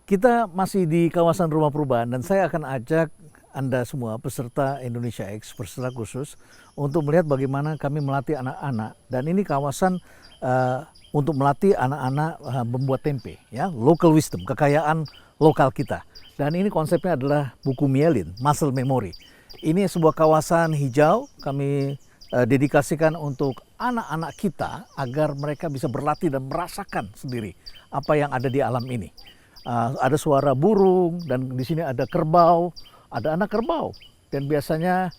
Kita masih di kawasan rumah perubahan dan saya akan ajak Anda semua peserta Indonesia X, peserta khusus untuk melihat bagaimana kami melatih anak-anak, dan ini kawasan untuk melatih anak-anak membuat tempe, ya, local wisdom, kekayaan lokal kita. Dan ini konsepnya adalah buku Mielin, Muscle Memory. Ini sebuah kawasan hijau kami dedikasikan untuk anak-anak kita agar mereka bisa berlatih dan merasakan sendiri apa yang ada di alam ini. Ada suara burung dan di sini ada kerbau, ada anak kerbau, dan biasanya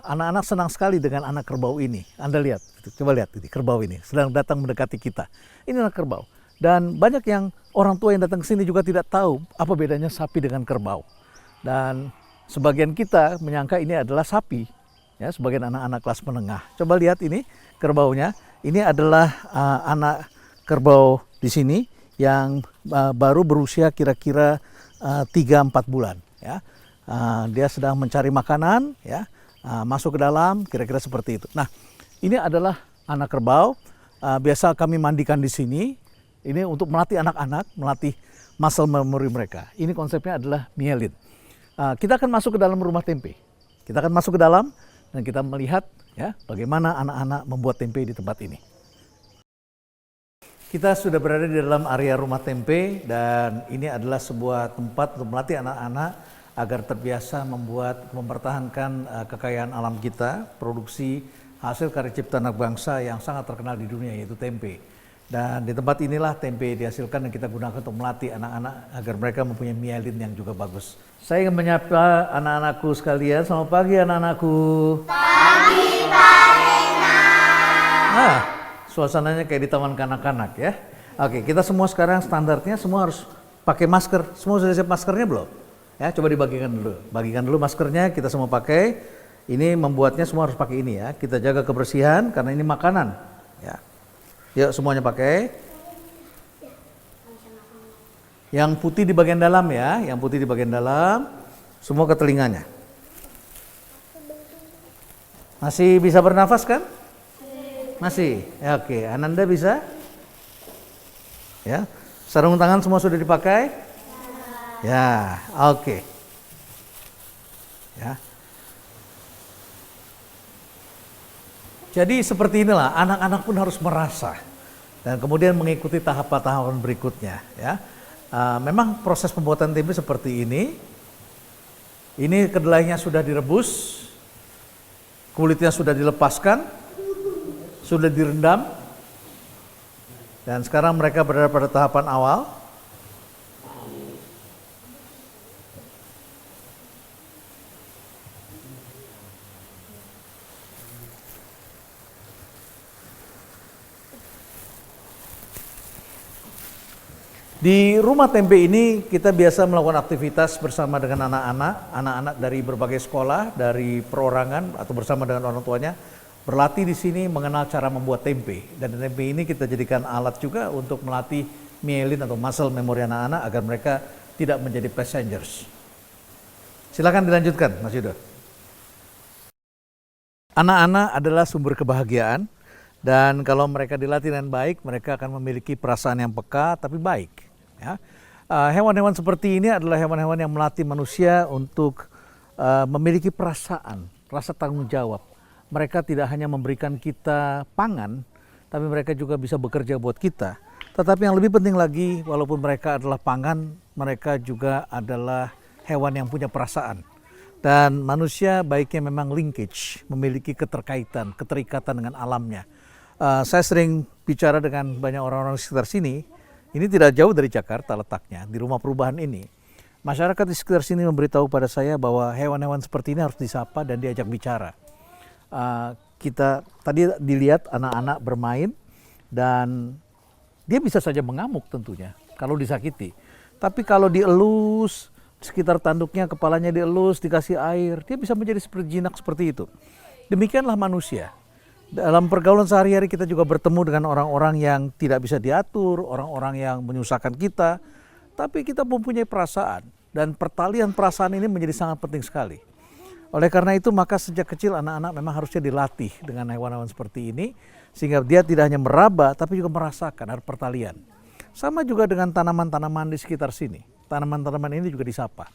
anak-anak senang sekali dengan anak kerbau ini. Anda lihat, coba lihat ini, kerbau ini sedang datang mendekati kita. Ini anak kerbau, dan banyak yang orang tua yang datang ke sini juga tidak tahu apa bedanya sapi dengan kerbau. Dan sebagian kita menyangka ini adalah sapi, ya, sebagian anak-anak kelas menengah. Coba lihat ini kerbaunya. Ini adalah anak kerbau di sini yang baru berusia kira-kira 3-4 bulan, ya. Dia sedang mencari makanan, ya, masuk ke dalam, kira-kira seperti itu. Nah, ini adalah anak kerbau. Biasa kami mandikan di sini. Ini untuk melatih anak-anak, melatih muscle memory mereka. Ini konsepnya adalah Mielin. Kita akan masuk ke dalam rumah tempe. Kita akan masuk ke dalam dan kita melihat, ya, bagaimana anak-anak membuat tempe di tempat ini. Kita sudah berada di dalam area rumah tempe, dan ini adalah sebuah tempat untuk melatih anak-anak agar terbiasa mempertahankan kekayaan alam kita, produksi hasil karya cipta anak bangsa yang sangat terkenal di dunia, yaitu tempe. Dan di tempat inilah tempe dihasilkan dan kita gunakan untuk melatih anak-anak agar mereka mempunyai mielin yang juga bagus. Saya ingin menyapa anak-anakku sekalian. Selamat pagi anak-anakku. Pagi Pak Renat. Suasananya kayak di taman kanak-kanak, ya. Oke, kita semua sekarang standarnya semua harus pakai masker. Semua sudah siap maskernya belum? Ya, coba dibagikan dulu. Bagikan dulu maskernya, kita semua pakai. Ini membuatnya semua harus pakai ini, ya. Kita jaga kebersihan karena ini makanan, ya. Yuk semuanya pakai. Yang putih di bagian dalam, ya. Yang putih di bagian dalam. Semua ke telinganya. Masih bisa bernafas kan? Masih? Ya, oke. Ananda bisa? Ya. Sarung tangan semua sudah dipakai? Ya, oke. Ya. Jadi seperti inilah, anak-anak pun harus merasa dan kemudian mengikuti tahapan-tahapan berikutnya, ya. Memang proses pembuatan tempe seperti ini. Ini kedelainya sudah direbus, kulitnya sudah dilepaskan, sudah direndam, dan sekarang mereka berada pada tahapan awal. Di rumah tempe ini kita biasa melakukan aktivitas bersama dengan anak-anak dari berbagai sekolah, dari perorangan atau bersama dengan orang tuanya, berlatih di sini mengenal cara membuat tempe. Dan tempe ini kita jadikan alat juga untuk melatih mielin atau muscle memory anak-anak agar mereka tidak menjadi passengers. Silakan dilanjutkan, Mas Yudo. Anak-anak adalah sumber kebahagiaan, dan kalau mereka dilatih dengan baik, mereka akan memiliki perasaan yang peka tapi baik, ya. Hewan-hewan seperti ini adalah hewan-hewan yang melatih manusia untuk memiliki perasaan, rasa tanggung jawab. Mereka tidak hanya memberikan kita pangan, tapi mereka juga bisa bekerja buat kita. Tetapi yang lebih penting lagi, walaupun mereka adalah pangan, mereka juga adalah hewan yang punya perasaan. Dan manusia baiknya memang linkage, memiliki keterkaitan, keterikatan dengan alamnya. Saya sering bicara dengan banyak orang-orang di sekitar sini. Ini tidak jauh dari Jakarta letaknya, di rumah perubahan ini. Masyarakat di sekitar sini memberitahu pada saya bahwa hewan-hewan seperti ini harus disapa dan diajak bicara. Kita tadi dilihat anak-anak bermain, dan dia bisa saja mengamuk tentunya kalau disakiti. Tapi kalau dielus, sekitar tanduknya, kepalanya dielus, dikasih air, dia bisa menjadi seperti jinak seperti itu. Demikianlah manusia. Dalam pergaulan sehari-hari kita juga bertemu dengan orang-orang yang tidak bisa diatur, orang-orang yang menyusahkan kita, tapi kita mempunyai perasaan, dan pertalian perasaan ini menjadi sangat penting sekali. Oleh karena itu, maka sejak kecil anak-anak memang harusnya dilatih dengan hewan-hewan seperti ini, sehingga dia tidak hanya meraba, tapi juga merasakan ada pertalian. Sama juga dengan tanaman-tanaman di sekitar sini. tanaman-tanaman ini juga disapa.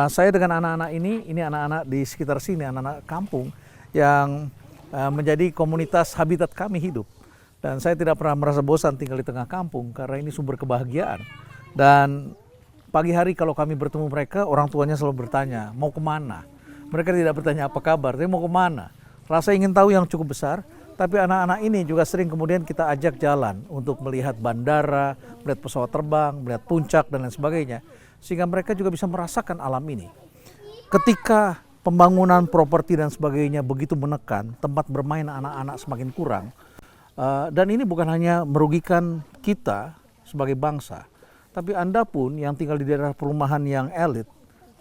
Saya dengan anak-anak ini anak-anak di sekitar sini, anak-anak kampung yang menjadi komunitas habitat kami hidup. Dan saya tidak pernah merasa bosan tinggal di tengah kampung karena ini sumber kebahagiaan. Dan pagi hari kalau kami bertemu mereka, orang tuanya selalu bertanya, mau kemana? Mereka tidak bertanya apa kabar, tapi mau kemana? Rasa ingin tahu yang cukup besar, tapi anak-anak ini juga sering kemudian kita ajak jalan untuk melihat bandara, melihat pesawat terbang, melihat puncak dan lain sebagainya. Sehingga mereka juga bisa merasakan alam ini. Ketika pembangunan properti dan sebagainya begitu menekan, tempat bermain anak-anak semakin kurang. Dan ini bukan hanya merugikan kita sebagai bangsa, tapi Anda pun yang tinggal di daerah perumahan yang elit,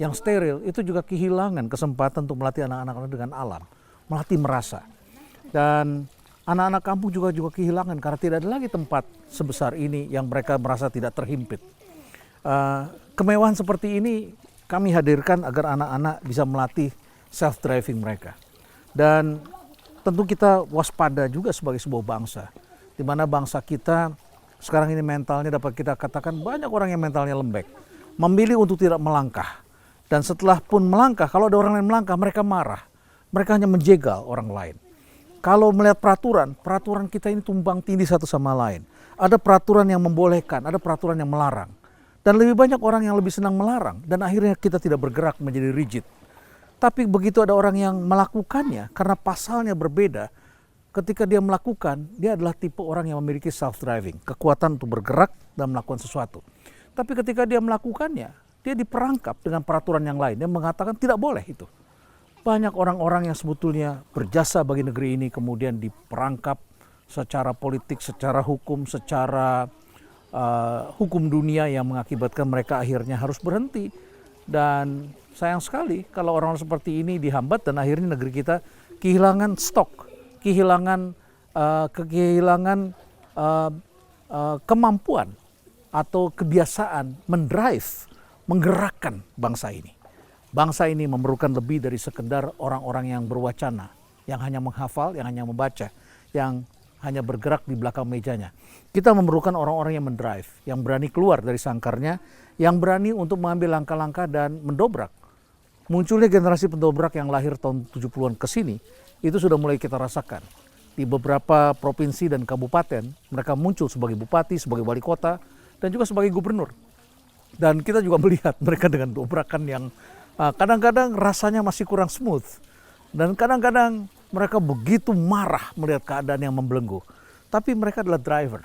yang steril, itu juga kehilangan kesempatan untuk melatih anak-anak dengan alam, melatih merasa. Dan anak-anak kampung juga kehilangan karena tidak ada lagi tempat sebesar ini yang mereka merasa tidak terhimpit. Kemewahan seperti ini kami hadirkan agar anak-anak bisa melatih self-driving mereka. Dan tentu kita waspada juga sebagai sebuah bangsa, di mana bangsa kita sekarang ini mentalnya dapat kita katakan banyak orang yang mentalnya lembek, memilih untuk tidak melangkah. Dan setelah pun melangkah, kalau ada orang lain melangkah, mereka marah. Mereka hanya menjegal orang lain. Kalau melihat peraturan kita ini tumbang tindih satu sama lain. Ada peraturan yang membolehkan, ada peraturan yang melarang. Dan lebih banyak orang yang lebih senang melarang. Dan akhirnya kita tidak bergerak menjadi rigid. Tapi begitu ada orang yang melakukannya, karena pasalnya berbeda, ketika dia melakukan, dia adalah tipe orang yang memiliki self-driving. Kekuatan untuk bergerak dan melakukan sesuatu. Tapi ketika dia melakukannya, dia diperangkap dengan peraturan yang lain. Dia mengatakan tidak boleh itu. Banyak orang-orang yang sebetulnya berjasa bagi negeri ini kemudian diperangkap secara politik, secara hukum, secara hukum dunia yang mengakibatkan mereka akhirnya harus berhenti. Dan sayang sekali kalau orang seperti ini dihambat dan akhirnya negeri kita kehilangan stok, kehilangan kemampuan atau kebiasaan mendrive, menggerakkan bangsa ini. Bangsa ini memerlukan lebih dari sekedar orang-orang yang berwacana, yang hanya menghafal, yang hanya membaca, yang hanya bergerak di belakang mejanya. Kita memerlukan orang-orang yang mendrive, yang berani keluar dari sangkarnya, yang berani untuk mengambil langkah-langkah dan mendobrak. Munculnya generasi pendobrak yang lahir tahun 70-an ke sini, itu sudah mulai kita rasakan. Di beberapa provinsi dan kabupaten, mereka muncul sebagai bupati, sebagai wali kota, dan juga sebagai gubernur. Dan kita juga melihat mereka dengan dobrakan yang kadang-kadang rasanya masih kurang smooth. Dan kadang-kadang mereka begitu marah melihat keadaan yang membelenggu. Tapi mereka adalah driver.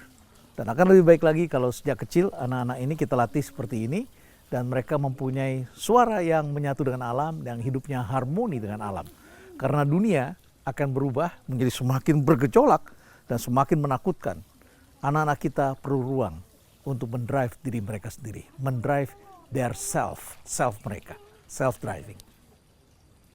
Dan akan lebih baik lagi kalau sejak kecil anak-anak ini kita latih seperti ini. Dan mereka mempunyai suara yang menyatu dengan alam, yang hidupnya harmoni dengan alam. Karena dunia akan berubah menjadi semakin bergejolak dan semakin menakutkan. Anak-anak kita perlu ruang untuk mendrive diri mereka sendiri. Mendrive their self mereka. Self-driving.